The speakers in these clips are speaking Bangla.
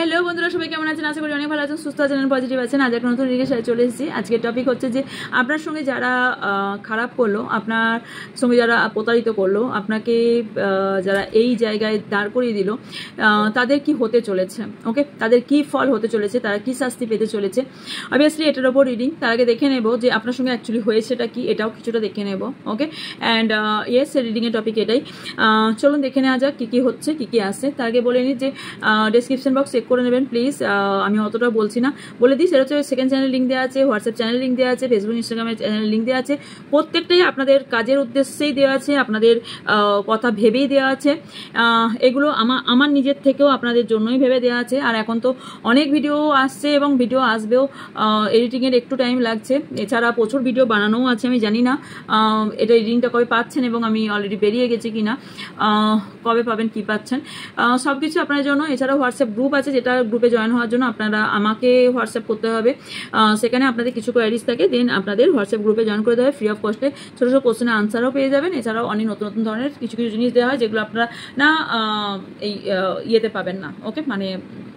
হ্যালো বন্ধুরা, সবাই কেমন আছেন? আশা করি অনেক ভালো আছেন, সুস্থ আছেন, পজিটিভ আছেন। আজ একটা নতুন রিডিংয়ের সাথে চলে এসেছি। আজকের টপিক হচ্ছে যে আপনার সঙ্গে যারা খারাপ করলো, আপনার সঙ্গে যারা প্রতারিত করলো, আপনাকে যারা এই জায়গায় দাঁড় করিয়ে দিল, তাদের কি হতে চলেছে, ওকে, তাদের কি ফল হতে চলেছে, তারা কি শাস্তি পেতে চলেছে। অবভিয়াসলি এটার ওপর রিডিং। তার আগে দেখে নেব যে আপনার সঙ্গে অ্যাকচুয়ালি হয়েছেটা কি, এটাও কিছুটা দেখে নেব, ওকে। অ্যান্ড ইয়েস, রিডিংয়ের টপিক এটাই। চলুন দেখে নেওয়া যাক কী কী হচ্ছে, কী কী আসছে। তার আগে বলে নিই যে ডেসক্রিপশন বক্স চেক করে নেবেন প্লিজ। আমি অতটা বলছি না, বলে দিই। সেটা হচ্ছে সেকেন্ড চ্যানেল লিঙ্ক দেওয়া আছে, হোয়াটসঅ্যাপ চ্যানেল লিঙ্ক দেওয়া আছে, ফেসবুক ইনস্টাগ্রামের চ্যানেল লিঙ্ক দেওয়া আছে। প্রত্যেকটাই আপনাদের কাজের উদ্দেশ্যেই দেওয়া আছে, আপনাদের কথা ভেবেই দেওয়া আছে। এগুলো আমার নিজের থেকেও আপনাদের জন্যই ভেবে দেওয়া আছে। আর এখন তো অনেক ভিডিও আসছে এবং ভিডিও আসবেও, এডিটিংয়ের একটু টাইম লাগছে। এছাড়া প্রচুর ভিডিও বানানোও আছে। আমি জানি না এটা এডিটিংটা কবে পাচ্ছেন এবং আমি অলরেডি বেরিয়ে গেছি কিনা, কবে পাবেন, কি পাচ্ছেন, সব কিছু আপনার জন্য। এছাড়া হোয়াটসঅ্যাপ গ্রুপ আছে, যেটা গ্রুপে জয়েন হওয়ার জন্য আপনারা আমাকে হোয়াটসঅ্যাপ করতে হবে। সেখানে আপনাদের কিছু কোয়ারিজ থাকে, দেন আপনাদের হোয়াটসঅ্যাপ গ্রুপে জয়েন করে দেবে ফ্রি অফ কস্টে। ছোটো ছোটো কোশ্চেনের আনসারও পেয়ে যাবেন। এছাড়াও অনেক নতুন নতুন ধরনের কিছু কিছু জিনিস দেওয়া হয়, যেগুলো আপনারা না এই ইয়েতে পাবেন না, ওকে, মানে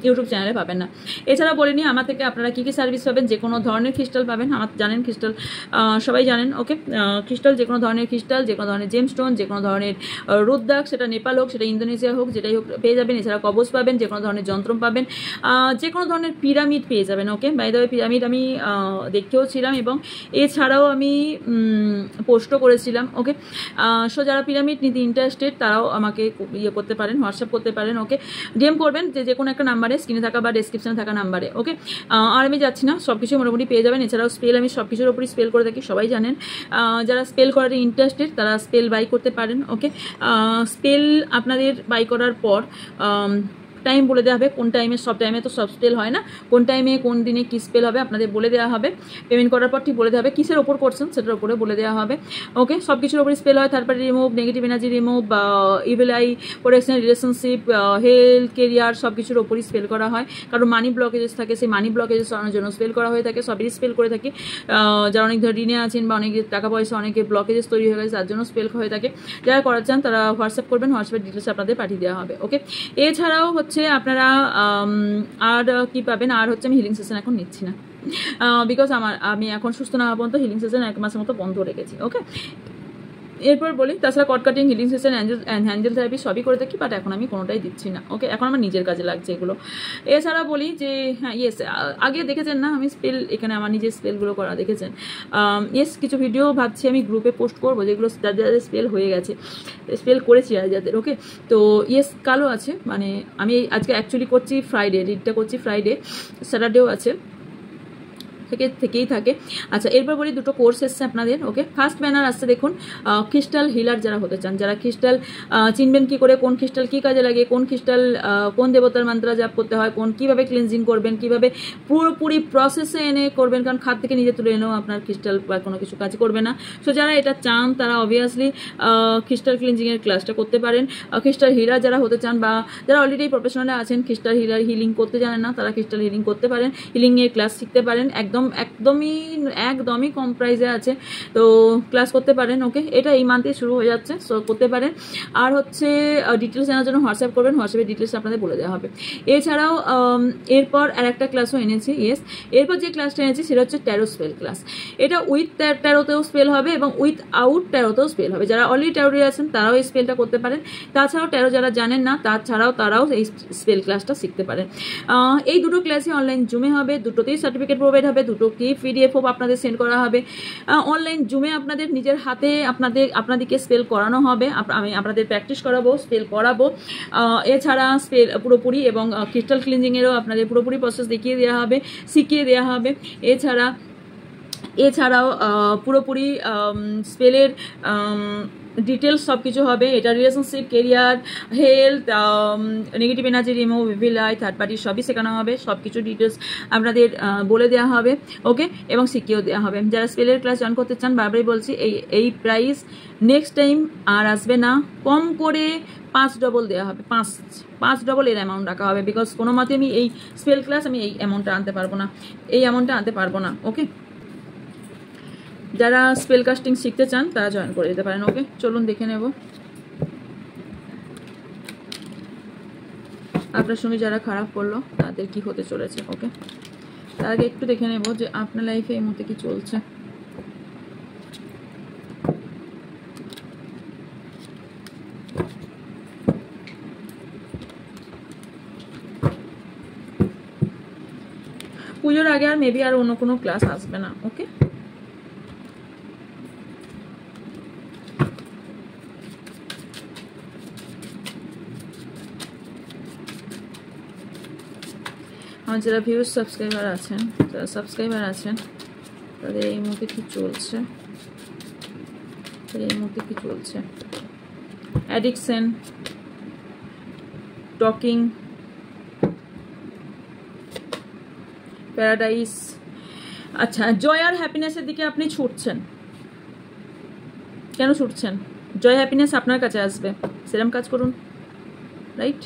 ইউটিউব চ্যানেলে পাবেন না। এছাড়া বলে নিই আমার থেকে আপনারা কী কী সার্ভিস পাবেন। যে কোনো ধরনের ক্রিস্টাল পাবেন, আমার জানেন ক্রিস্টাল সবাই জানেন, ওকে। ক্রিস্টাল, যে কোনো ধরনের ক্রিস্টাল, যে কোনো ধরনের জেমস্টোন, যে কোনো ধরনের রুদ্রাক্ষ, সেটা নেপাল হোক, সেটা ইন্দোনেশিয়া হোক, যেটাই হোক পেয়ে যাবেন। এছাড়া কবচ পাবেন, যে কোনো ধরনের যন্ত্র পাবেন, যে কোনো ধরনের পিরামিড পেয়ে যাবেন, ওকে। বাই দ্য ওয়ে, পিরামিড আমি দেখতেও ছিলাম এবং এছাড়াও আমি পোস্টও করেছিলাম, ওকে। সো যারা পিরামিড নিতে ইন্টারেস্টেড তারাও আমাকে ইয়ে করতে পারেন, হোয়াটসঅ্যাপ করতে পারেন, ওকে। ডিএম করবেন যে কোনো একটা নাম্বারে, স্ক্রিনে থাকা বা ডেসক্রিপশনে থাকা নাম্বারে, ওকে। আর আমি যাচ্ছি না, সব কিছু মোটামুটি পেয়ে যাবেন। এছাড়াও স্পেল আমি সব কিছুর ওপরই স্পেল করে থাকি, সবাই জানেন। যারা স্পেল করার ইন্টারেস্টেড তারা স্পেল বাই করতে পারেন, ওকে। স্পেল আপনাদের বাই করার পর টাইম বলে দেওয়া হবে, কোন টাইমে, সব টাইমে তো সব স্পেল হয় না, কোন টাইমে কোন দিনে কী স্পেল হবে আপনাদের বলে দেওয়া হবে। পেমেন্ট করার পর ঠিক বলে দেওয়া হবে কিসের ওপর করছেন, সেটার উপরে বলে দেওয়া হবে, ওকে। সব কিছুর ওপরে স্পেল হয়। তারপরে remove, negative energy remove, evil I protection, relationship, health, career, সব কিছুর ওপরই স্পেল করা হয়। কারণ মানি ব্লকেজেস থাকে, সেই মানি ব্লকেজেস সরানোর জন্য স্পেল করা হয়ে থাকে। সবই স্পেল করে থাকি। যারা অনেক ধরে ঋণে আছেন বা অনেকে টাকা পয়সা, অনেকে ব্লকেজেস তৈরি হয়ে গেছে, তার জন্য স্পেল হয়ে থাকে। যারা করার চান তারা হোয়াটসঅ্যাপ করবেন, হোয়াটসঅ্যাপের ডিটেলস আপনাদের পাঠিয়ে দেওয়া হবে, ওকে। এছাড়াও হচ্ছে আপনারা আর কি পাবেন, আর হচ্ছে আমি হিলিং সেশন এখন নিচ্ছি না, বিকজ আমি এখন সুস্থ না হওয়া পর্যন্ত হিলিং সেশন 1 মাসের মতো বন্ধ রেখেছি, ওকে। এরপর বলি, তাছাড়া cord cutting, healing session, handle therapy সবই করে থাকি, বাট এখন আমি কোনোটাই দিচ্ছি না, ওকে। এখন আমার নিজের কাজে লাগছে এগুলো। এছাড়া বলি যে হ্যাঁ, ইয়েস, আগে দেখেছেন না আমি স্পেল, এখানে আমার নিজের স্পেলগুলো করা দেখেছেন। ইয়েস, কিছু ভিডিও ভাবছি আমি গ্রুপে পোস্ট করবো, যেগুলো যাদের স্পেল হয়ে গেছে, স্পেল করেছি আর যাদের, ওকে। তো ইয়েস, কালও আছে, মানে আমি আজকে অ্যাকচুয়ালি করছি ফ্রাইডে, রিডটা করছি ফ্রাইডে, স্যাটারডেও আছে, থেকেই থাকে। আচ্ছা, এরপর বলি দুটো কোর্স এসছে আপনাদের, ওকে। ফার্স্ট ব্যানার আসছে দেখুন, ক্রিস্টাল হিলার যারা হতে চান, যারা ক্রিস্টাল চিনবেন কি করে, কোন ক্রিস্টাল কি কাজে লাগে, কোন ক্রিস্টাল কোন দেবতার মন্ত্র জাপ করতে হয়, কিভাবে ক্লিনজিং করবেন, কিভাবে পুরোপুরি প্রসেসে এনে করবেন, কারণ খাত থেকে নিজে তুলে এনেও আপনার ক্রিস্টাল বা কোনো কিছু কাজ করবে না। সো যারা এটা চান তারা অবভিয়াসলি ক্রিস্টাল ক্লিনজিংয়ের ক্লাসটা করতে পারেন। ক্রিস্টাল হিলার যারা হতে চান বা যারা অলরেডি প্রফেশনালে আছেন, ক্রিস্টাল হিলার হিলিং করতে জানেন না, তারা ক্রিস্টাল হিলিং করতে পারেন, হিলিংয়ের ক্লাস শিখতে পারেন। একদমই কম প্রাইসে আছে, তো ক্লাস করতে পারেন, ওকে। এটা এই মান্থে শুরু হয়ে যাচ্ছে, সো করতে পারেন। আর হচ্ছে ডিটেলস জানার জন্য হোয়াটসঅ্যাপ করবেন, হোয়াটসঅ্যাপের ডিটেলস আপনাদের বলে দেওয়া হবে। এছাড়াও এরপর আর একটা ক্লাসও এনেছি, ইয়েস। এরপর যে ক্লাসটা এনেছি সেটা হচ্ছে ট্যারো স্পেল ক্লাস। এটা উইথ ট্যারোতেও স্পেল হবে এবং উইথ আউট ট্যারোতেও স্পেল হবে। যারা অলরেডি ট্যারোতে আছেন তারাও এই স্পেলটা করতে পারেন। তাছাড়াও ট্যারো যারা জানেন না তারাও এই স্পেল ক্লাসটা শিখতে পারেন। এই দুটো ক্লাসই অনলাইন জুমে হবে, দুটোতেই সার্টিফিকেট প্রোভাইড হবে, দুটোকেই পিডিএফও আপনাদের সেন্ড করা হবে। অনলাইন জুমে আপনাদের নিজের হাতে আপনাদেরকে স্পেল করানো হবে, আমি আপনাদের প্র্যাকটিস করাবো, স্পেল করাবো। এছাড়া স্পেল পুরোপুরি এবং ক্রিস্টাল ক্লিনজিংয়েরও আপনাদের পুরোপুরি প্রসেস দেখিয়ে দেওয়া হবে, শিখিয়ে দেওয়া হবে। এছাড়াও পুরোপুরি স্পেলের ডিটেলস সব কিছু হবে। এটা relationship, career, health, negative energy remove, evil I, third party সবই শেখানো হবে। সব কিছু ডিটেলস আপনাদের বলে দেওয়া হবে, ওকে, এবং শিখিয়েও দেওয়া হবে। যারা স্পেলের ক্লাস জয়েন করতে চান, বারবারই বলছি এই প্রাইস নেক্সট টাইম আর আসবে না, কম করে 5 ডবল দেওয়া হবে, 5 ডবল এর অ্যামাউন্ট রাখা হবে। বিকজ কোনো মতে আমি এই স্পেল ক্লাস আমি এই অ্যামাউন্টটা আনতে পারবো না, ওকে। যারা স্পেল কাস্টিং শিখতে চান তারা জয়েন করে দিতে পারেন, ওকে। চলুন দেখে নেব। আপনার সঙ্গে যারা খারাপ করলো তাদের কি হতে চলেছে। ওকে, তার আগে একটু দেখে নেব যে আপনার লাইফে এই মুহূর্তে কি চলছে। পুজোর আগে আর মেবি আর অন্য কোনো ক্লাস আসবে না। ওকে, আমার যারা ভিউজ সাবস্ক্রাইবার আছেন, তাদের এই মুহূর্তে কি চলছে, অ্যাডিকশন, টকিং, প্যারাডাইস। আচ্ছা, জয় আর হ্যাপিনেসের দিকে আপনি ছুটছেন। কেন ছুটছেন? জয় হ্যাপিনেস আপনার কাছে আসবে, সেরকম কাজ করুন, রাইট?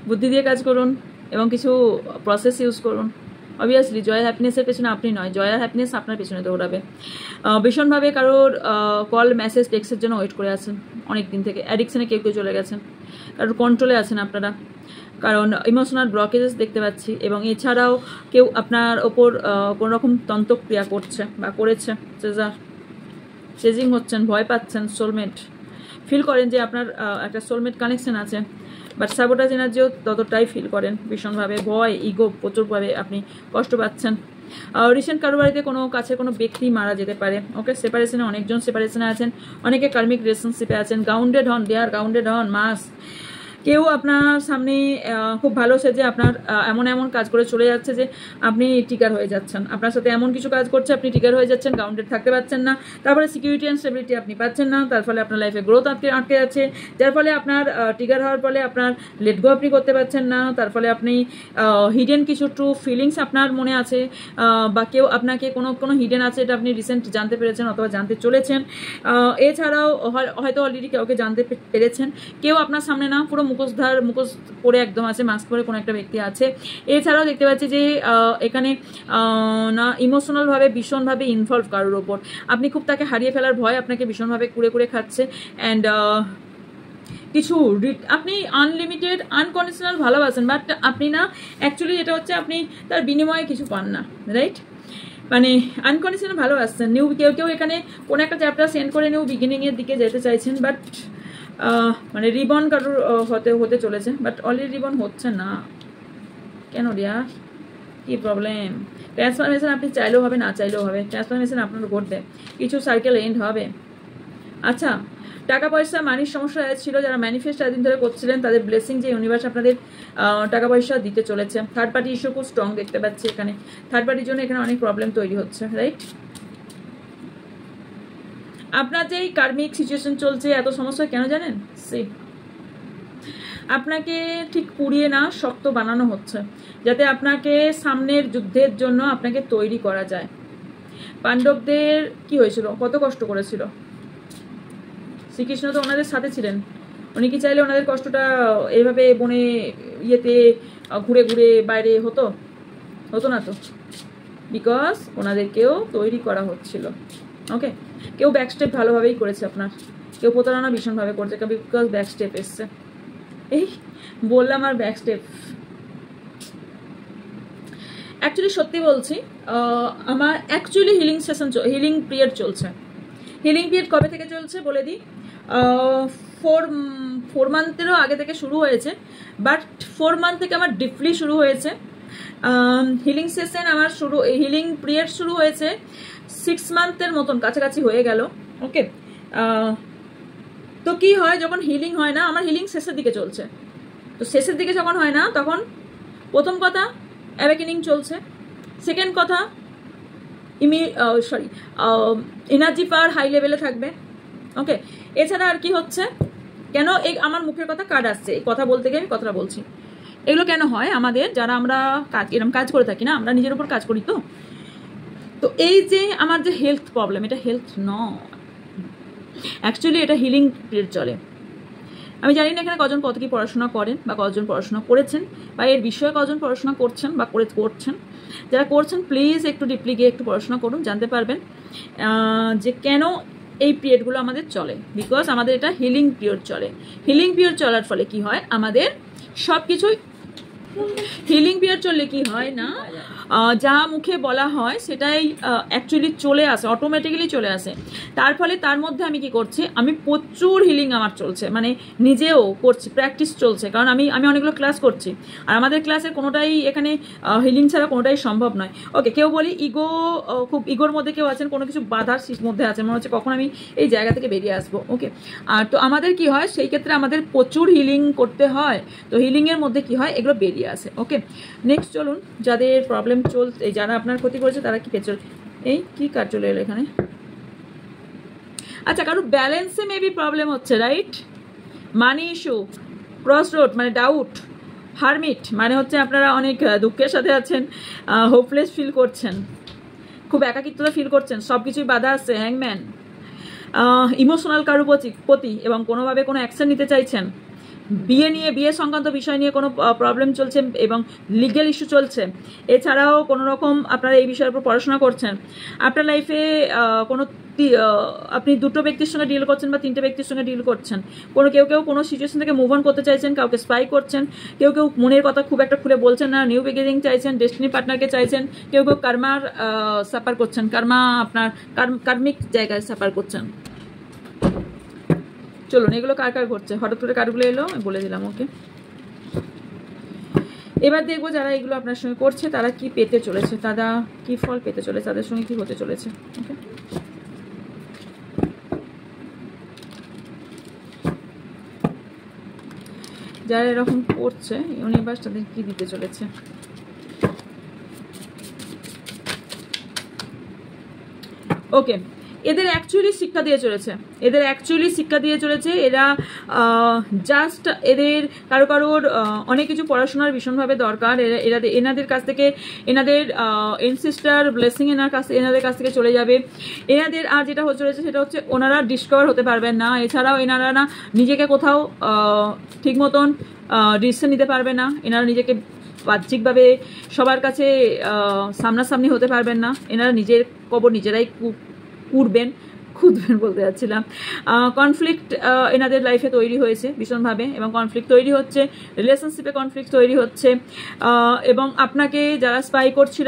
বুদ্ধি দিয়ে কাজ করুন এবং কিছু প্রসেস ইউজ করুন। অবভিয়াসলি জয় হ্যাপিনেসের পেছনে আপনি নয়, জয় আর হ্যাপিনেস আপনার পেছনে দৌড়াবে। ভীষণভাবে কারোর কল, মেসেজ, টেক্সটের জন্য ওয়েট করে আছেন অনেক দিন থেকে। অ্যাডিকশনে কেউ চলে গেছেন, কারোর কন্ট্রোলে আছেন আপনারা, কারণ ইমোশনাল ব্লকেজেস দেখতে পাচ্ছি। এবং এছাড়াও কেউ আপনার ওপর কোনোরকম তন্ত্রক্রিয়া করছে বা করেছে, চেজিং হচ্ছেন, ভয় পাচ্ছেন। সোলমেট ফিল করেন যে আপনার একটা সোলমেট কানেকশন আছে, বাট সাবোটাজ এনার্জিও ততটাই ফিল করেন ভীষণভাবে। ভয়, ইগো প্রচুরভাবে আপনি কষ্ট পাচ্ছেন। রিসেন্ট কারো বাড়িতে কোনো কাছে কোনো ব্যক্তি মারা যেতে পারে। ওকে, সেপারেশনে অনেকজন সেপারেশনে আছেন, অনেকে কার্মিক রিলেশনশিপে আছেন। গাউন্ডেড হন, দে আর গাউন্ডেড হন। মাস কেউ আপনার সামনে খুব ভালো সেজে আপনার এমন কাজ করে চলে যাচ্ছে যে আপনি ট্রিগার হয়ে যাচ্ছেন। আপনার সাথে এমন কিছু কাজ করছে, আপনি ট্রিগার হয়ে যাচ্ছেন, গাউন্ডেড থাকতে পারছেন না। তারপরে সিকিউরিটি অ্যান্ড স্টেবিলিটি আপনি পাচ্ছেন না, তার ফলে আপনার লাইফে গ্রোথ আটকে যাচ্ছে, যার ফলে আপনার ট্রিগার হওয়ার ফলে আপনার লেট গো আপনি করতে পারছেন না। তার ফলে আপনি হিডেন কিছু ট্রু ফিলিংস আপনার মনে আছে, বা কেউ আপনাকে কোনো হিডেন আছে, এটা আপনি রিসেন্ট জানতে পেরেছেন অথবা জানতে চলেছেন। এছাড়াও হয়তো অলরেডি কাউকে জানতে পেরেছেন। কেউ আপনার সামনে না, পুরো মুখোশ পরে একদম আছে, মাস্ক পরে কোনো একটা ব্যক্তি আছে। এছাড়াও দেখতে পাচ্ছি যে এখানে না ইমোশনালভাবে ভীষণভাবে ইনভলভ কারোর ওপর, আপনি খুব তাকে হারিয়ে ফেলার ভয় আপনাকে ভীষণভাবে কুড়ে খাচ্ছে। অ্যান্ড কিছু আপনি আনলিমিটেড আনকন্ডিশনাল ভালোবাসেন, বাট আপনি না অ্যাকচুয়ালি যেটা হচ্ছে আপনি তার বিনিময়ে কিছু পান না, রাইট? মানে আনকন্ডিশনাল ভালোবাসছেন। কেউ এখানে কোনো একটা চ্যাপ্টার সেন্ড করে নিউ বিগিনিংয়ের দিকে যেতে চাইছেন, বাট মানে রিবন কারোর হতে চলেছে, বাট অলরেডি রিবন হচ্ছে না। কেন রিয়া, কি প্রবলেম? ট্রান্সফরমেশন আপনি চাইলেও হবে, না চাইলেও হবে। ট্রান্সফরমেশন আপনার ঘটবে, কিছু সার্কেল এন্ড হবে। আচ্ছা, টাকা পয়সা মানির সমস্যা ছিল, যারা ম্যানিফেস্ট এতদিন ধরে করছিলেন, তাদের ব্লেসিং যে ইউনিভার্স আপনাদের টাকা পয়সা দিতে চলেছে। থার্ড পার্টি ইস্যু খুব স্ট্রং দেখতে পাচ্ছি এখানে। থার্ড পার্টির জন্য এখানে অনেক প্রবলেম তৈরি হচ্ছে, রাইট? আপনার যে কার্মিক সিচুয়েশন চলছে, এত সমস্যা কেন জানেন? আপনাকে ঠিক পুড়িয়ে না শক্ত বানানো হচ্ছে, যাতে আপনাকে সামনের যুদ্ধের জন্য আপনাকে তৈরি করা যায়। পাণ্ডবদের কি হয়েছিল, কত কষ্ট করেছিল শ্রীকৃষ্ণ, তো ওনাদের সাথে ছিলেন। উনি কি চাইলে ওনাদের কষ্টটা এইভাবে বনে ইয়েতে ঘুরে বাইরে হতো না তো, বিকজ ওনাদেরকেও তৈরি করা হচ্ছিল। ওকে, কেউ ব্যাকস্টেপ ভালোভাবেই করেছে আপনার, কেউ প্রতারণা ভীষণভাবে করছে, বিকজ ব্যাকস্টেপ এসছে। এই বললাম আর ব্যাকস্টেপ। অ্যাকচুয়ালি সত্যি বলছি, আমার অ্যাকচুয়ালি হিলিং পিরিয়ড চলছে। হিলিং পিরিয়ড কবে থেকে চলছে বলে দিই। 4 মান্থেরও আগে থেকে শুরু হয়েছে, বাট 4 মান্থ থেকে আমার ডিপলি শুরু হয়েছে হিলিং সেশন। আমার হিলিং পিরিয়ড শুরু হয়েছে 6 মান্থের মতন কাছাকাছি হয়ে গেল। ওকে, তো কি হয় যখন হিলিং হয় না, আমার হিলিং শেষের দিকে চলছে। তো শেষের দিকে যখন হয় না, তখন প্রথম কথা অ্যাওয়েকেনিং চলছে, সেকেন্ড কথা এনার্জি পাওয়ার হাই লেভেলে থাকবে। ওকে, এছাড়া আর কি হচ্ছে, কেন এই আমার মুখের কথা কার্ড আসছে, এই কথা বলতে গিয়ে আমি কথাটা বলছি। এগুলো কেন হয় আমাদের, যারা আমরা এরকম কাজ করে থাকি না, আমরা নিজের উপর কাজ করি। তো এই যে আমার যে হেলথ প্রবলেম, এটা হেলথ নয়, অ্যাকচুয়ালি এটা হিলিং পিরিয়ড চলে। আমি জানি না এখানে কজন কত কি পড়াশোনা করেন বা কজন পড়াশোনা করেছেন, বা এর বিষয়ে কজন পড়াশোনা করছেন বা করছেন। যারা করছেন প্লিজ একটু ডিপলি গিয়ে একটু পড়াশোনা করুন, জানতে পারবেন যে কেন এই পিরিয়ডগুলো আমাদের চলে। বিকজ আমাদের এটা হিলিং পিরিয়ড চলে। হিলিং পিরিয়ড চলার ফলে কি হয়, আমাদের সব কিছুই হিলিং পিরিয়ড চললে কি হয় না, যা মুখে বলা হয় সেটাই অ্যাকচুয়ালি চলে আসে, অটোমেটিক্যালি চলে আসে। তার ফলে তার মধ্যে আমি কি করছি, আমি প্রচুর হিলিং আমার চলছে, মানে নিজেও করছি, প্র্যাকটিস চলছে, কারণ আমি অনেকগুলো ক্লাস করছি, আর আমাদের ক্লাসের কোনোটাই এখানে হিলিং ছাড়া কোনোটাই সম্ভব নয়। ওকে, কেউ বলি ইগো, খুব ইগোর মধ্যে কেউ আছেন, কোনো কিছু বাধার মধ্যে আছেন, মনে হচ্ছে কখন আমি এই জায়গা থেকে বেরিয়ে আসবো। ওকে, আর তো আমাদের কি হয়, সেই ক্ষেত্রে আমাদের প্রচুর হিলিং করতে হয়, তো হিলিংয়ের মধ্যে কি হয়, এগুলো বেরিয়ে আসে। ওকে, নেক্সট চলুন, যাদের প্রবলেম চলছে, যারা আপনার ক্ষতি করেছে তারা কি পেয়ে এই কি কাজ চলে এলো এখানে। আচ্ছা, কারো ব্যালেন্সে মেবি প্রবলেম হচ্ছে, রাইট? মানি ইস্যু, ক্রস রোড মানে ডাউট, হারমিট মানে হচ্ছে আপনারা অনেক দুঃখের সাথে আছেন, হোপলেস ফিল করছেন, খুব একাকিত্বতা ফিল করছেন, সব কিছুই বাধা আসছে, হ্যাংম্যান, ইমোশনাল কারো প্রতি এবং কোনোভাবে কোনো অ্যাকশন নিতে চাইছেন, বিয়ে সংক্রান্ত বিষয় নিয়ে কোনো প্রবলেম চলছে এবং লিগ্যাল ইস্যু চলছে, এছাড়াও কোনো রকম আপনারা এই বিষয়ের উপর পড়াশোনা করছেন, আপনার লাইফে কোনো আপনি দুটো ব্যক্তির সঙ্গে ডিল করছেন বা তিনটে ব্যক্তির সঙ্গে ডিল করছেন, কেউ কোনো সিচুয়েশন থেকে মুভ অন করতে চাইছেন, কাউকে স্পাই করছেন, কেউ মনের কথা খুব একটা খুলে বলছেন না, নিউ বিগিনিং চাইছেন, ডেস্টিনি পার্টনারকে চাইছেন, কেউ কার্মার সাফার করছেন, আপনার কার্মিক জায়গায় সাফার করছেন। চলুন, এগুলো কার কার ঘটছে, হঠাৎ করে কারগুলো এলো আমি বলে দিলাম। ওকে, এবার দেখবো যারা এগুলো আপনার সঙ্গে করছে তারা কি পেতে চলেছে, তারা কি ফল পেতে চলেছে, তাদের সঙ্গে কি হতে চলেছে। ওকে, যারা এরকম করছে ইউনিভার্স তাদের কি দিতে চলেছে। ওকে, এদের অ্যাকচুয়ালি শিক্ষা দিয়ে চলেছে, এরা জাস্ট এদের কারোর অনেক কিছু পড়াশোনার ভীষণভাবে দরকার, এনাদের কাছ থেকে এনাদের এনসিস্টার ব্লেসিং এনাদের কাছ থেকে চলে যাবে। এনাদের আর যেটা চলেছে সেটা হচ্ছে ওনারা ডিসকভার হতে পারবেন না, এছাড়াও এনারা না নিজেকে কোথাও ঠিক মতন ডিসিশন নিতে পারবে না, এনারা নিজেকে বাহ্যিকভাবে সবার কাছে সামনাসামনি হতে পারবেন না, এনারা নিজের কবর নিজেরাই খুঁদবেন বলতে যাচ্ছিলাম। কনফ্লিক্ট এনাদের লাইফে তৈরি হয়েছে ভীষণভাবে, এবং কনফ্লিক্ট তৈরি হচ্ছে, রিলেশনশিপে কনফ্লিক্ট তৈরি হচ্ছে, এবং আপনাকে যারা স্পাই করছিল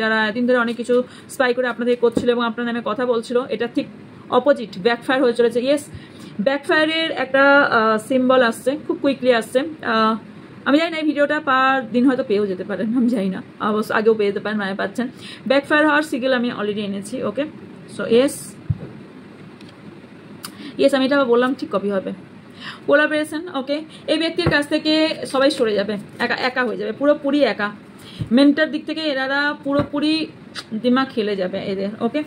যারা এতদিন ধরে অনেক কিছু স্পাই করে আপনাদের করছিল এবং আপনার নামে কথা বলছিল, এটা ঠিক অপোজিট ব্যাকফায়ার হয়ে চলেছে। ইয়েস, ব্যাকফায়ারের একটা সিম্বল আসছে, খুব কুইকলি আসছে। আমি জানি না এই ভিডিওটা দিন হয়তো পেয়েও যেতে পারেন, আমি জানি না, অবশ্য আগেও পেয়ে যেতে পারেন, মানে পাচ্ছেন। ব্যাকফায়ার হওয়ার সিগেল আমি অলরেডি এনেছি। ওকে, সো ইয়েস, আমি এটা বললাম ঠিক কপি হবে। কোলাবোরেশন, ওকে, এই ব্যক্তির কাছ থেকে সবাই সরে যাবে, একা হয়ে যাবে, পুরোপুরি একা। মেন্টাল দিক থেকে এনারা পুরোপুরি দিমাগ খেলে যাবে এদের। ওকে,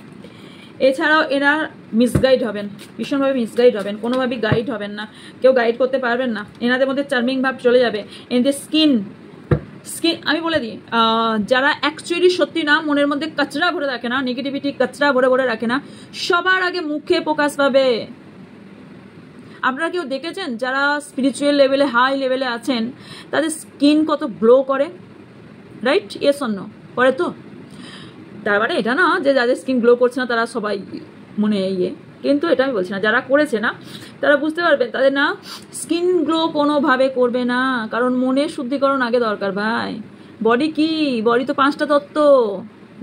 এছাড়াও এরা মিসগাইড হবেন, ভীষণভাবে মিসগাইড হবেন, কোনোভাবেই গাইড হবেন না, কেউ গাইড করতে পারবেন না, এনাদের মধ্যে চার্মিং ভাব চলে যাবে। এনাদের স্কিন আমি বলে দিই, যারা অ্যাকচুয়ালি সত্যি না মনের মধ্যে কাচরা ভরে রাখে না, নেগেটিভিটি কাচরা ভরে রাখে না, সবার আগে মুখে প্রকাশ পাবে। আপনারা কেউ দেখেছেন যারা স্পিরিচুয়াল লেভেলে হাই লেভেলে আছেন তাদের স্কিন কত গ্লো করে, রাইট? এস অন্য করে তো। তার মানে এটা না যে যাদের স্কিন গ্লো করছে না তারা সবাই মনে কিন্তু এটা আমি বলছি না, যারা করেছে না তারা বুঝতে পারবেন তাদের না স্কিন গ্লো কোনোভাবে করবে না, কারণ মনের শুদ্ধিকরণ আগে দরকার ভাই। বডি তো 5টা তত্ত্ব,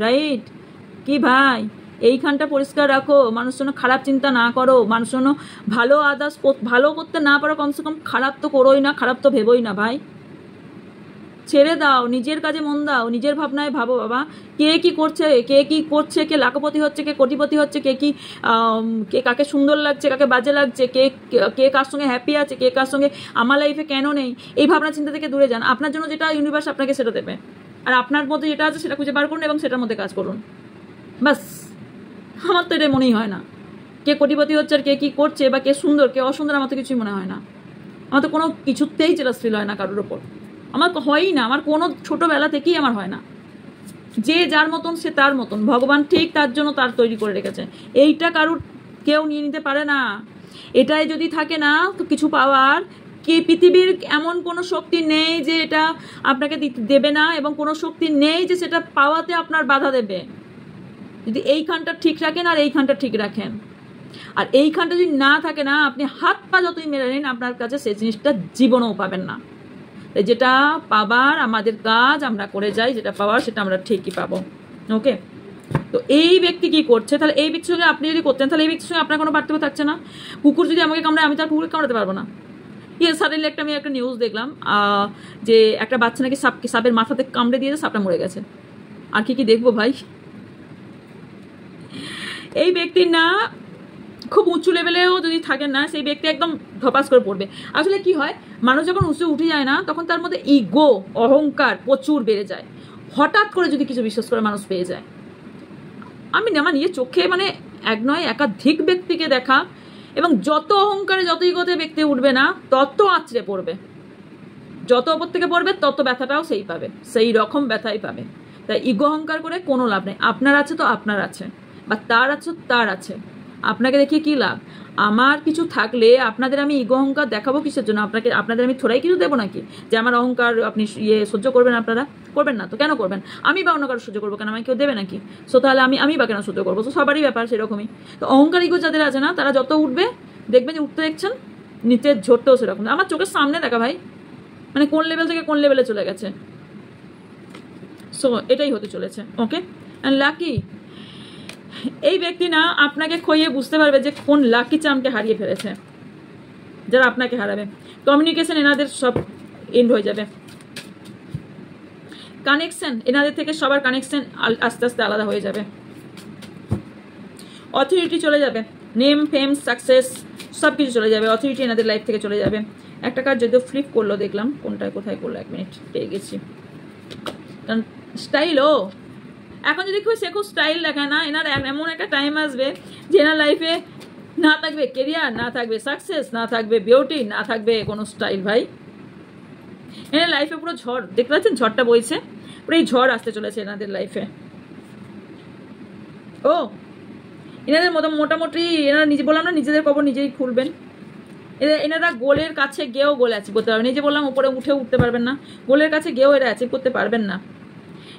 রাইট? কি ভাই, এইখানটা পরিষ্কার রাখো, মানুষ জন্য খারাপ চিন্তা না করো, মানুষ জন্য ভালো করতে না পারো, কমসে কম খারাপ তো করোই না, খারাপ তো ভেবোই না ভাই। ছেড়ে দাও, নিজের কাজে মন দাও, নিজের ভাবনায় ভাবো বাবা। কে কি করছে, কে লাখপতি হচ্ছে, কে কোটিপতি হচ্ছে, কে কাকে সুন্দর লাগছে, কাকে বাজে লাগছে, কে কার সঙ্গে হ্যাপি আছে, কে কার সঙ্গে আমার লাইফে কেন নেই, এই ভাবনা চিন্তা থেকে দূরে যান। আপনার জন্য যেটা ইউনিভার্স আপনাকে সেটা দেবে, আর আপনার মধ্যে যেটা আছে সেটা খুঁজে বার করুন এবং সেটার মধ্যে কাজ করুন, বাস। আমার তো এটা মনেই হয় না কে কোটিপতি হচ্ছে আর কে কি করছে বা কে সুন্দর কে অসুন্দর, আমার তো কিছুই মনে হয় না। আমার তো কোনো কিছুতেই জেলাস ফিল হয় না কারোর ওপর, আমার হয়ই না, আমার কোনো ছোটবেলা থেকেই আমার হয় না। যে যার মতন সে তার মতন, ভগবান ঠিক তার জন্য তার তৈরি করে রেখেছে, এইটা কারুর কেউ নিয়ে নিতে পারে না। এটাই যদি থাকে না তো কিছু পাওয়ার কি পৃথিবীর এমন কোনো শক্তি নেই যে এটা আপনাকে দেবে না, এবং কোনো শক্তি নেই যে সেটা পাওয়াতে আপনার বাধা দেবে। যদি এইখানটা ঠিক রাখেন আর এইখানটা ঠিক রাখেন, আর এইখানটা যদি না থাকে না, আপনি হাত পা যতই মেরে নিন আপনার কাছে সেই জিনিসটা জীবনেও পাবেন না। যেটা পাবার আমাদের কাজ আমরা করে যাই, যেটা পাওয়ার সেটা আমরা ঠিকই পাবো। ওকে, তো এই ব্যক্তি কি করছে, তাহলে এই ব্যক্তির সঙ্গে আপনি যদি করতেন তাহলে এই ব্যক্তির সঙ্গে আপনার কোনো পার্থক্য থাকছে না। কুকুর যদি আমাকে কামড়ায় আমি তার কুকুরকে কামড়াতে পারবো না। সাডেনলি আমি একটা নিউজ দেখলাম যে একটা বাচ্চা নাকি সাপের মাথাতে কামড়ে দিয়েছে, সাপটা মরে গেছে। আর কি দেখবো ভাই। এই ব্যক্তি না খুব উঁচু লেভেলেও যদি থাকেন না, সেই ব্যক্তি একদম ধপাস করে পড়বে। আসলে কি হয়, মানুষ যখন উঁচু উঠে যায় না তখন তার মধ্যে ইগো, অহংকার প্রচুর বেড়ে যায়। হঠাৎ করে যদি কিছু বিশ্বাস করে মানুষ পেয়ে যায়। আমি আমার নিজের চোখে মানে এক নয় একাধিক ব্যক্তিকে দেখা, এবং যত অহংকারে যত ইগোতে ব্যক্তি উঠবে না তত আঁচড়ে পড়বে, যত ওপর থেকে পড়বে তত ব্যথাটাও সেই পাবে, সেই রকম ব্যথাই পাবে। তাই ইগো অহংকার করে কোনো লাভ নেই। আপনার আছে তো আপনার আছে, বা তার আছে তার আছে, আপনাকে দেখিয়ে কি লাভ? আমার কিছু থাকলে আপনাদের আমি ইগো অহংকার দেখাবো কিসের জন্য? আপনাদের আমি থোড়াই কিছু দেবো নাকি যে আমার অহংকার আপনি সহ্য করবেন? আপনারা করবেন না তো কেন করবেন? আমি বা অন্য কারো সহ্য করবো কেন? আমাকে কেউ দেবে নাকি? সো তাহলে আমি বা কেন সহ্য করবো? তো সবারই ব্যাপার সেরকমই। তো অহংকার ইগো যাদের আছে না, তারা যত উঠবে দেখবেন যে উঠতে দেখছেন নিচের ঝোরটাও সেরকম। আমার চোখের সামনে দেখা ভাই, মানে কোন লেভেল থেকে কোন লেভেলে চলে গেছে। সো এটাই হতে চলেছে। ওকে, অ্যান্ড লাকি এই ব্যক্তি না আপনাকে খইয়ে বুঝতে পারবে যে কোন লাকি চামকে হারিয়ে ফেলেছে, যারা আপনাকে হারাবে। কমিউনিকেশন এনাদের সব এন্ড হয়ে যাবে। কানেকশন এনাদের থেকে সবার কানেকশন আস্তে আস্তে আলাদা হয়ে যাবে। অথরিটি চলে যাবে, নেম ফেম সাকসেস সব কিছু চলে যাবে। অথরিটি এনাদের লাইফ থেকে চলে যাবে। একটা কার্ড যদিও ফ্লিপ করলো দেখলাম, কোনটায় কোথায় করলো, 1 মিনিট পেয়ে গেছি। কারণ স্টাইল এখন যদি সে খুব স্টাইল দেখায় না, এনার এমন একটা টাইম আসবে যে এনার লাইফে না থাকবে কেরিয়ার, না থাকবে সাকসেস, না থাকবে বিউটি, না থাকবে কোনো স্টাইল। ভাই এনার লাইফে পুরো ঝড় দেখতে পাচ্ছেন, ঝড়টা বইছে, পুরো এই ঝড় আসতে চলেছে এনাদের লাইফে। এনাদের মোটামুটি এনারা নিজে বললাম না, নিজেদের কবর নিজেই খুলবেন। এনারা গোলের কাছে গিয়েও গোল অ্যাচিভ করতে পারবেন। এই যে বললাম উপরে উঠতে পারবেন না, গোলের কাছে গিয়েও এরা অ্যাচিভ করতে পারবেন না।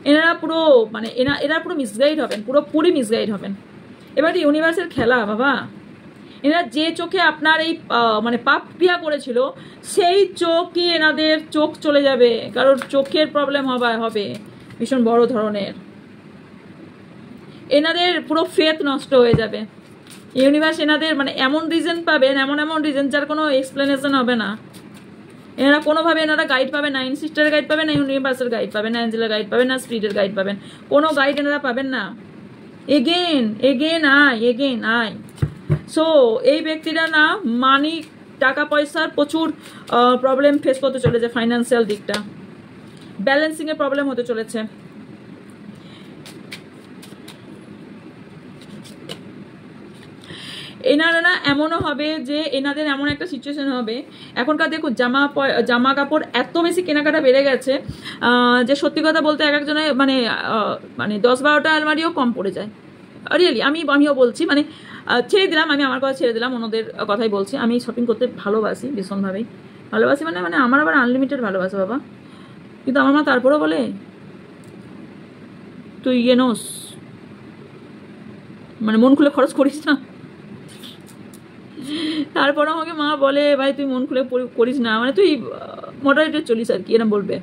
এনারা পুরো মানে এরা পুরো মিসগাইড হবেন, পুরোপুরি মিসগাইড হবেন। এবার ইউনিভার্সের খেলা বাবা। এনারা যে চোখে আপনার এই মানে পাপ ক্রিয়া করেছিল, সেই চোখই এনাদের চোখ চলে যাবে, কারণ চোখের প্রবলেম হবে ভীষণ বড় ধরনের। এনাদের পুরো ফেথ নষ্ট হয়ে যাবে। ইউনিভার্স এনাদের মানে এমন রিজন পাবেন, এমন রিজন যার কোনো এক্সপ্লেনেশন হবে না। এনারা কোনোভাবে এনারা গাইড পাবেন না, সিস্টারের গাইড পাবেন না, ইউনিভার্সের গাইড পাবেন না, অ্যাঞ্জেলের গাইড পাবেন না, স্পিরিটের গাইড পাবেন, কোনো গাইড এনারা পাবেন না। এগেন আয়। সো এই ব্যক্তিরা না মানি, টাকা পয়সার প্রচুর প্রবলেম ফেস করতে চলেছে। ফাইন্যান্সিয়াল দিকটা ব্যালেন্সিংয়ের প্রবলেম হতে চলেছে। এনারা না এমনও হবে যে এনাদের এমন একটা সিচুয়েশন হবে, এখনকার দেখুন জামা কাপড় এত বেশি কেনাকাটা বেড়ে গেছে যে সত্যি কথা বলতে এক একজনে মানে 10-12টা আলমারিও কম পড়ে যায়। রিয়েলি আমিও বলছি, মানে ছেড়ে দিলাম, আমি আমার কথা ছেড়ে দিলাম, অন্যদের কথাই বলছি। আমি শপিং করতে ভালোবাসি, ভীষণভাবেই ভালোবাসি, মানে আমার আবার আনলিমিটেড ভালোবাসা বাবা। কিন্তু আমার মা তারপরেও বলে তুই নোস, মানে মন খুলে খরচ করিস না। তারপর আমাকে মা বলে ভাই তুই মন খুলে করিস না, মানে তুই মডারেটে চলিস আর কি, এরকম বলবে।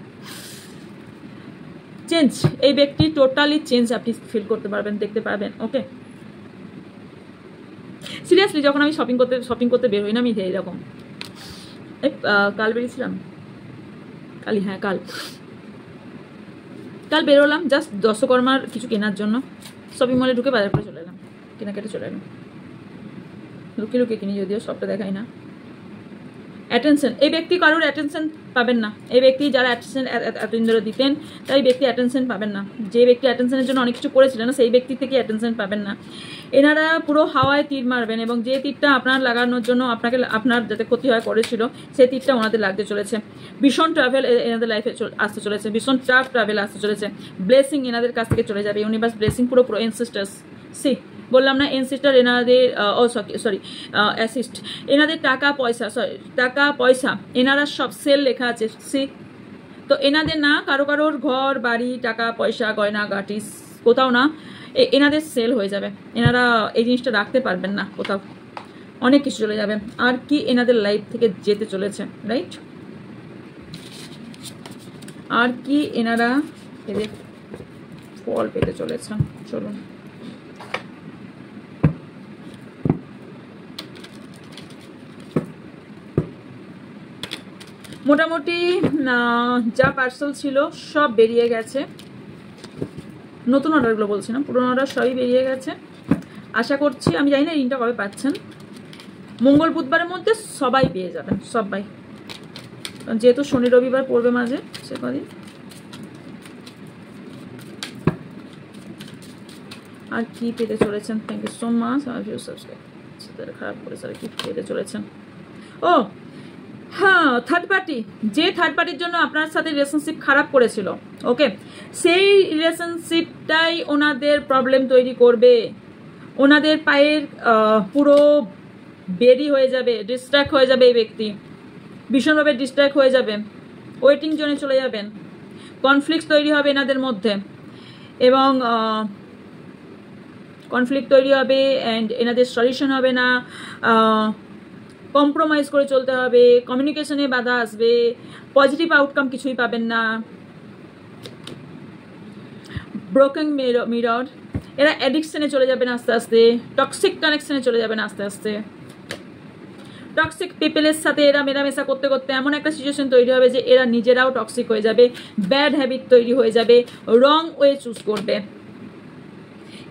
চেঞ্জ এই ব্যক্তি টোটালি চেঞ্জ আপনি ফিল করতে পারবেন, দেখতে পারবেন। ওকে, সিরিয়াসলি যখন আমি শপিং করতে বের হই না, আমি এইরকম কাল বেরিয়েছিলাম, কাল বেরোলাম জাস্ট দশকর্মার কিছু কেনার জন্য। শপিং মলে ঢুকে বাজার করে চলে এলাম, কেনাকাটা চলে এলাম। লুকিয়ে কিনি, যদিও সবটা দেখাই না। অ্যাটেনশন এই ব্যক্তি কারোর অ্যাটেনশন পাবেন না। এই ব্যক্তি যারা অ্যাটেনশন এতদিন ধরে দিতেন, তাই ব্যক্তি অ্যাটেনশন পাবেন না। যে ব্যক্তি অ্যাটেনশনের জন্য অনেক কিছু করেছিলেন না, সেই ব্যক্তি থেকে অ্যাটেনশন পাবেন না। এনারা পুরো হাওয়ায় তীর মারবেন, এবং যে তীরটা আপনার লাগানোর জন্য আপনার যাতে ক্ষতি হয় করেছিল, সেই তীরটা ওনাদের লাগতে চলেছে। ভীষণ ট্রাভেল এনাদের লাইফে আসতে চলেছে, ভীষণ টাফ ট্রাভেল আসতে চলেছে। ব্লেসিং এনাদের কাছ থেকে চলে যাবে, ইউনিভার্স ব্লেসিং পুরো এনসিস্টার্স। বললাম না এনসিস্টার এনাদের অ্যাসিস্ট, এনাদের টাকা পয়সা এনারা সব সেল লেখা আছে। তো এনাদের না কারোর ঘর বাড়ি টাকা পয়সা গয়না গাটি কোথাও না এনাদের সেল হয়ে যাবে। এনারা এই জিনিসটা রাখতে পারবেন না, কোথাও অনেক কিছু চলে যাবে। আর কি এনাদের লাইফ থেকে যেতে চলেছে, রাইট? আর কি এনারা এদের ফল পেতে চলেছেন, চলুন। মোটামুটি যা পার্সেল ছিল সব বেরিয়ে গেছে, নতুন অর্ডারগুলো বলছি না, পুরোনো অর্ডার সবই বেরিয়ে গেছে। আশা করছি, আমি জানি না ঋণটা কবে পাচ্ছেন, মঙ্গল বুধবারের মধ্যে সবাই পেয়ে যাবেন, সবাই, যেহেতু শনি রবিবার পড়বে মাঝে সে কদিন। আর কি পেতে চলেছেন, থ্যাংক ইউ সো মাচ, খারাপ করে স্যার, কি পেতে চলেছেন? ও হ্যাঁ, থার্ড পার্টি, যে থার্ড পার্টির জন্য আপনার সাথে রিলেশনশিপ খারাপ করেছিল, ওকে, সেই রিলেশনশিপটাই ওনাদের প্রবলেম তৈরি করবে, ওনাদের পায়ের পুরো বেরি হয়ে যাবে, ডিস্ট্র্যাক্ট হয়ে যাবে, এই ব্যক্তি ভীষণভাবে ডিস্ট্র্যাক্ট হয়ে যাবে, ওয়েটিং জোনে চলে যাবেন, কনফ্লিক্ট তৈরি হবে এনাদের মধ্যে, এবং কনফ্লিক্ট তৈরি হবে অ্যান্ড এনাদের সলিউশন হবে না, কম্প্রোমাইজ করে চলতে হবে, কমিউনিকেশনে বাধা আসবে, পজিটিভ আউটকাম কিছুই পাবেন না, ব্রোকেন মিরর, এরা অ্যাডিকশনে চলে যাবেন আস্তে আস্তে, টক্সিক কানেকশনে চলে যাবেন আস্তে আস্তে, টক্সিক পিপলের সাথে এরা মেলামেশা করতে করতে এমন একটা সিচুয়েশন তৈরি হবে যে এরা নিজেরাও টক্সিক হয়ে যাবে, ব্যাড হ্যাবিট তৈরি হয়ে যাবে, রং ওয়ে চুজ করবে,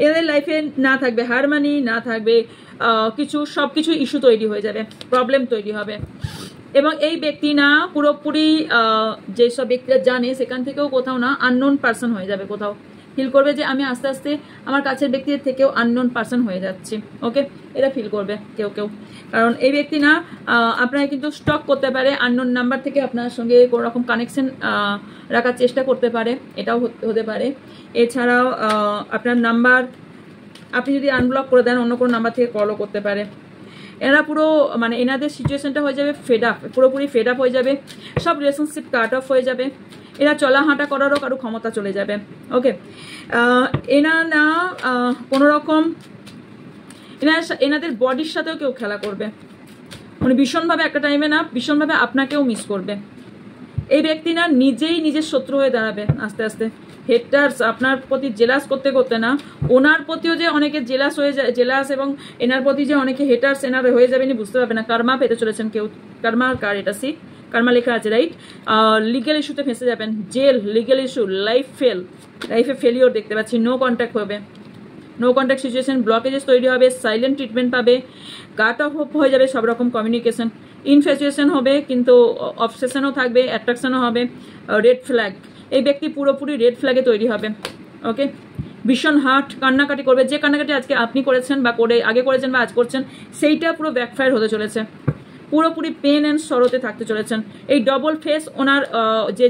এদের লাইফে না থাকবে হারমানি, না থাকবে কিছু, সব কিছু ইস্যু তৈরি হয়ে যাবে, প্রবলেম তৈরি হবে। এবং এই ব্যক্তি না পুরোপুরি যেসব ব্যক্তিরা জানে সেখান থেকেও কোথাও না আননোন পার্সন হয়ে যাবে, কোথাও ফিল করবে যে আমি আস্তে আস্তে আমার কাছের ব্যক্তিদের থেকেও আননোন পার্সন হয়ে যাচ্ছি, ওকে, এরা ফিল করবে কেউ কেউ, কারণ এই ব্যক্তি না আপনারা কিন্তু স্টক করতে পারে, আননোন নাম্বার থেকে আপনার সঙ্গে কোনো রকম কানেকশন রাখার চেষ্টা করতে পারে, এটাও হতে পারে। এছাড়াও আপনার নাম্বার আপনি যদি আনব্লক করে দেন অন্য কোনো নাম্বার থেকে কলও করতে পারে। এরা পুরো মানে এনাদের সিচুয়েশনটা হয়ে যাবে ফেড আপ, পুরোপুরি ফেড আপ হয়ে যাবে, সব রিলেশনশিপ কাট অফ হয়ে যাবে, এরা চলা হাঁটা করারও কারো ক্ষমতা চলে যাবে, ওকে। এনা না কোনো রকম এনাদের বডির সাথেও কেউ খেলা করবে, মানে ভীষণভাবে একটা টাইমে না ভীষণভাবে আপনাকেও মিস করবে, এই ব্যক্তি না নিজেই নিজের শত্রু হয়ে দাঁড়াবে আস্তে আস্তে, হেটার্স আপনার প্রতি জেলাস করতে করতে না ওনার প্রতিও যে অনেকে জেলাস হয়ে যায়, জেলাস এবং এনার প্রতি যে অনেকে হেটার্স এনার হয়ে যাবেনি বুঝতে পারবে না। কার্মা পেতে চলেছেন কেউ, কার্মা কার এটা সি কার্মা লেখা আছে, রাইট। লিগ্যাল ইস্যুতে ফেঁসে যাবেন, জেল, লিগ্যাল ইস্যু, লাইফে ফেলিওর দেখতে পাচ্ছি, নো কন্ট্যাক্ট হবে, নো কন্ট্যাক্ট সিচুয়েশন, ব্লকেজেস তৈরি হবে, সাইলেন্ট ট্রিটমেন্ট পাবে, কাট অফ হয়ে যাবে সব রকম কমিউনিকেশন, ইনফ্যাচুয়েশন হবে কিন্তু অবসেশনও থাকবে, অ্যাট্রাকশনও হবে, রেড ফ্ল্যাগ, এই ব্যক্তি পুরোপুরি রেড ফ্ল্যাগে তৈরি হবে, ওকে। ভীষণ হার্ট কান্নাকাটি করবে, যে কান্নাকাটি আজকে আপনি করেছেন বা আগে করেছেন বা আজ করছেন সেইটা পুরো ব্যাকফায়ার হতে চলেছে, পুরোপুরি পেন অ্যান্ড সরোতে থাকতে চলেছেন। এই ডবল ফেস ওনার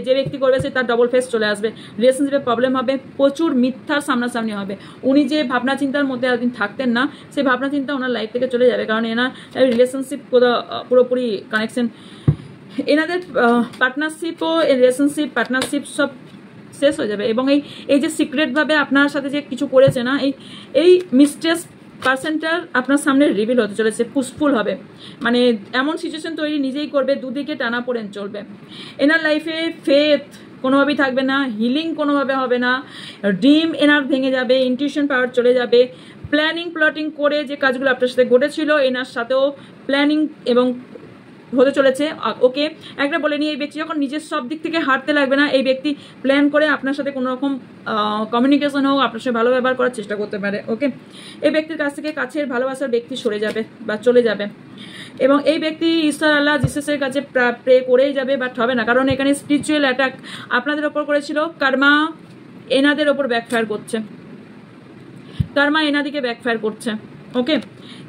যে ব্যক্তি করবে সে তার ডবল ফেস চলে আসবে, রিলেশনশিপে প্রবলেম হবে, প্রচুর মিথ্যার সামনাসামনি হবে, উনি যে ভাবনা চিন্তার মধ্যে একদিন থাকতেন না সেই ভাবনা চিন্তা ওনার লাইফ থেকে চলে যাবে, কারণ এনার রিলেশনশিপ পুরোপুরি কানেকশন, এনাদের পার্টনারশিপও রিলেশনশিপ পার্টনারশিপ সব শেষ হয়ে যাবে। এবং এই যে সিক্রেটভাবে আপনার সাথে যে কিছু করেছে না, এই মিস্টেস পার্সেন্টার আপনার সামনে রিভিল হতে চলেছে, পুশফুল হবে, মানে এমন সিচুয়েশন তৈরি নিজেই করবে, দুদিকে টানা পড়েন চলবে, এনার লাইফে ফেথ কোনোভাবেই থাকবে না, হিলিং কোনোভাবে হবে না, ড্রিম এনার ভেঙে যাবে, ইনটিউশন পাওয়ার চলে যাবে, প্ল্যাটিং করে যে কাজগুলো আপনার সাথে ঘটেছিল এনার সাথেও প্ল্যানিং এবং হতে চলেছে, ওকে। একটা বলে নিই, এই ব্যক্তি যখন নিজের সব দিক থেকে হারতে লাগবে না, এই ব্যক্তি প্ল্যান করে আপনার সাথে কোনো রকম কমিউনিকেশন হোক, আপনার সাথে ভালো ব্যবহার করার চেষ্টা করতে পারে, ওকে। এই ব্যক্তির কাছ থেকে কাছের ভালোবাসার ব্যক্তি সরে যাবে বা চলে যাবে, এবং এই ব্যক্তি ঈশ্বর আল্লাহ জিসাসের কাছে প্রে করেই যাবে, বাট হবে না, কারণ এখানে স্পিরিচুয়াল অ্যাটাক আপনাদের ওপর করেছিল, কার্মা এনাদের ওপর ব্যাকফায়ার করছে, কার্মা এনাদিকে ব্যাকফায়ার করছে, ওকে।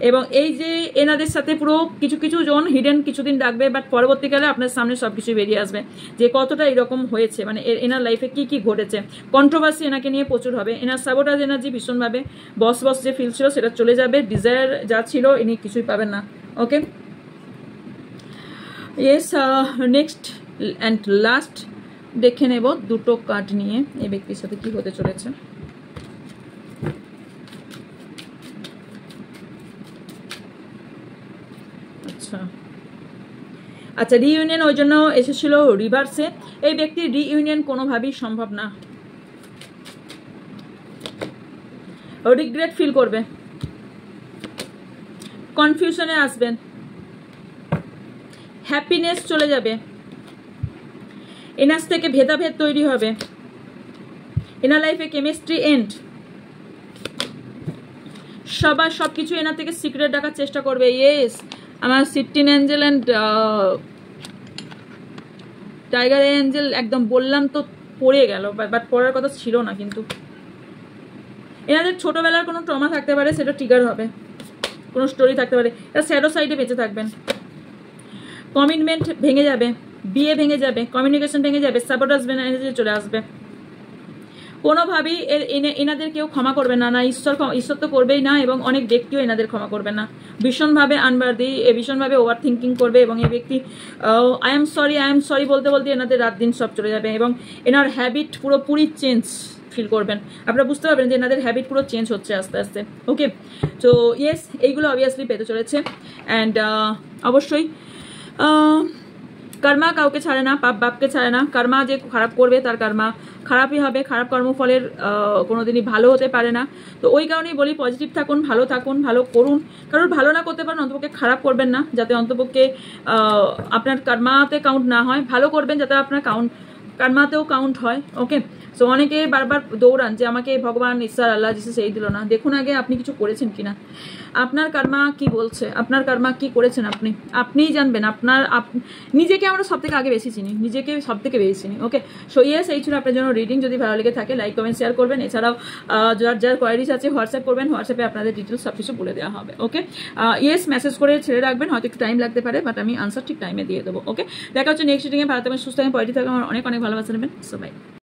এবং এই যে এনাদের সাথে পুরো কিছু জন হিডেন কিছুদিন রাখবে, বাট পরবর্তীকালে আপনার সামনে সব কিছু বেরিয়ে আসবে যে কতটা এরকম হয়েছে, মানে এনার লাইফে কি কি ঘটেছে, কন্ট্রোভার্সি এনাকে নিয়ে প্রচুর হবে, এনার সাবোটাজ এনার্জি ভীষণভাবে বস যে ফিল ছিল সেটা চলে যাবে, ডিজায়ার যা ছিল ইনি কিছুই পাবেন না, ওকে। ইয়েস, নেক্সট অ্যান্ড লাস্ট দেখে নেব দুটো কার্ড নিয়ে এই ব্যক্তির সাথে কি হতে চলেছে। আচ্ছা, রিইউনিয়ন ওই জন্য এসেছিল রিভার্সে। এই ব্যক্তির রিইউনিয়ন কোনোভাবেই সম্ভব না, রিগ্রেট ফিল করবে, কনফিউশনে আসবেন, হ্যাপিনেস চলে যাবে, এনার থেকে ভেদাভেদ তৈরি হবে, এনার লাইফে কেমিস্ট্রি এন্ড, সবার সবকিছু এনার থেকে সিক্রেট রাখার চেষ্টা করবে। ইয়েস, আমার সিটিন অ্যাঞ্জেল অ্যান্ড টাইগার অ্যাঞ্জেল একদম বললাম তো পড়ে গেল, বাট পড়ার কথা ছিল না। কিন্তু এনাদের ছোটবেলার কোনো ট্রমা থাকতে পারে, সেটা ট্রিগার হবে, কোনো স্টোরি থাকতে পারে, এটা স্যাডো সাইডে বেঁচে থাকবেন। কমিটমেন্ট ভেঙে যাবে, বিয়ে ভেঙে যাবে, কমিউনিকেশন ভেঙে যাবে, সাপোর্টার্স এনার্জি চলে আসবে। কোনোভাবেই এনাদের কেউ ক্ষমা করবে না, না ঈশ্বর তো করবেই না, এবং অনেক ব্যক্তিও এনাদের ক্ষমা করবে না। ভীষণভাবে আনবার্দি, ভীষণভাবে ওভার থিঙ্কিং করবে, এবং এই ব্যক্তি আই এম সরি বলতে বলতে এনাদের রাত দিন সব চলে যাবে, এবং এনার হ্যাবিট পুরোপুরি চেঞ্জ ফিল করবেন। আপনারা বুঝতে পারবেন যে এনাদের হ্যাবিট পুরো চেঞ্জ হচ্ছে আস্তে আস্তে। ওকে, তো ইয়েস, এইগুলো অবভিয়াসলি পেতে চলেছে। অ্যান্ড অবশ্যই কর্মা কাউকে ছাড়ে না, পাপ বাপকে ছাড়ে না। কর্মা যে খারাপ করবে তার কর্মা খারাপই হবে, খারাপ কর্মফলের কোনোদিনই ভালো হতে পারে না। তো ওই কারণেই বলি, পজিটিভ থাকুন, ভালো করুন। কারণ ভালো না করতে পারেন, অন্তপক্ষে খারাপ করবেন না, যাতে অন্তপক্ষে আপনার কর্মাতে কাউন্ট না হয়। ভালো করবেন যাতে আপনার কর্মাতেও কাউন্ট হয়। ওকে, সো অনেকে বারবার দৌড়ান যে আমাকে ভগবান, ঈশ্বর, আল্লাহ, জিসাস এই দিল না। দেখুন আগে আপনি কিছু করেছেন কিনা, আপনার কর্মা কি বলছে, আপনার কর্মা কি করেছেন আপনিই জানবেন। নিজেকে আমরা সব থেকে আগে বেশি চিনি, নিজেকে সব থেকে বেশি চিনি। ওকে, সো ইয়েস, এই ছিল আপনার জন্য রিডিং। যদি ভালো লেগে থাকে লাইক কমেন্ট শেয়ার করবেন। এছাড়াও যার কোয়ারিজ আছে হোয়াটসঅ্যাপ করবেন, হোয়াটসঅ্যাপে আপনাদের ডিটেলস সব কিছু বলে দেওয়া হবে। ওকে, ইয়েস, মেসেজ করে ছেড়ে রাখবেন, হয়তো একটু টাইম লাগতে পারে, বাট আমি আনসার ঠিক টাইমে দিয়ে দেবো। ওকে, দেখা হচ্ছে নেক্সট রিডিংয়ে। ভালো থাকবেন, সুস্থ থাকবেন, পজিটিভ থাকবেন, আমার অনেক ভালোবাসা নেবেন। So by.